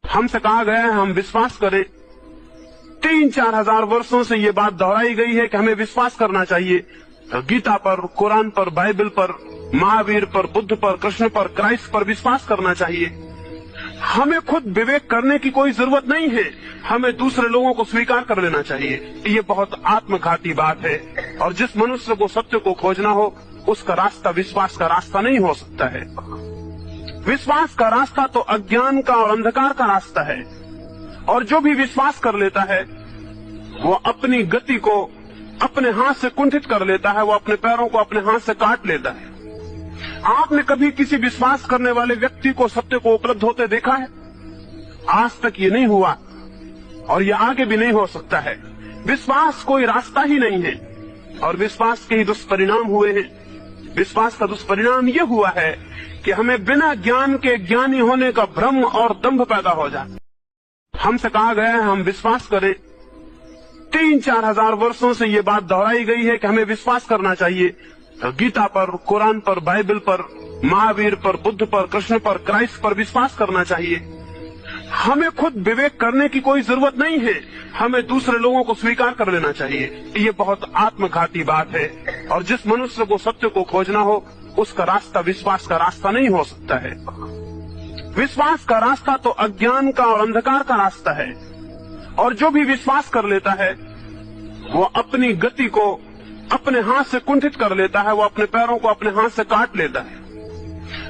हमसे कहा गया है हम विश्वास करें। 3-4 हजार वर्षों से ये बात दोहराई गई है कि हमें विश्वास करना चाहिए गीता पर, कुरान पर, बाइबल पर, महावीर पर, बुद्ध पर, कृष्ण पर, क्राइस्ट पर विश्वास करना चाहिए। हमें खुद विवेक करने की कोई जरूरत नहीं है, हमें दूसरे लोगों को स्वीकार कर लेना चाहिए। ये बहुत आत्मघाती बात है और जिस मनुष्य को सत्य को खोजना हो उसका रास्ता विश्वास का रास्ता नहीं हो सकता है। विश्वास का रास्ता तो अज्ञान का और अंधकार का रास्ता है और जो भी विश्वास कर लेता है वो अपनी गति को अपने हाथ से कुंठित कर लेता है, वो अपने पैरों को अपने हाथ से काट लेता है। आपने कभी किसी विश्वास करने वाले व्यक्ति को सत्य को उपलब्ध होते देखा है? आज तक ये नहीं हुआ और ये आगे भी नहीं हो सकता है। विश्वास कोई रास्ता ही नहीं है और विश्वास के ही दुष्परिणाम हुए हैं। विश्वास का दुष्परिणाम ये हुआ है कि हमें बिना ज्ञान के ज्ञानी होने का भ्रम और दंभ पैदा हो जाता। हमसे कहा गया है हम विश्वास करें। 3-4 हजार वर्षों से ये बात दोहराई गई है कि हमें विश्वास करना चाहिए गीता पर, कुरान पर, बाइबल पर, महावीर पर, बुद्ध पर, कृष्ण पर, क्राइस्ट पर विश्वास करना चाहिए। हमें खुद विवेक करने की कोई जरूरत नहीं है, हमें दूसरे लोगों को स्वीकार कर लेना चाहिए। ये बहुत आत्मघाती बात है और जिस मनुष्य को सत्य को खोजना हो उसका रास्ता विश्वास का रास्ता नहीं हो सकता है। विश्वास का रास्ता तो अज्ञान का और अंधकार का रास्ता है और जो भी विश्वास कर लेता है वो अपनी गति को अपने हाथ से कुंठित कर लेता है, वो अपने पैरों को अपने हाथ से काट लेता है।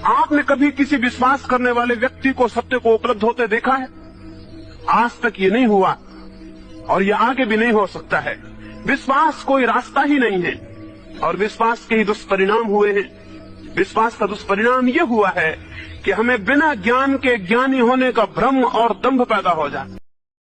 आपने कभी किसी विश्वास करने वाले व्यक्ति को सत्य को उपलब्ध होते देखा है? आज तक ये नहीं हुआ और ये आगे भी नहीं हो सकता है। विश्वास कोई रास्ता ही नहीं है और विश्वास के ही दुष्परिणाम हुए हैं। विश्वास का दुष्परिणाम ये हुआ है कि हमें बिना ज्ञान के ज्ञानी होने का भ्रम और दंभ पैदा हो जाता।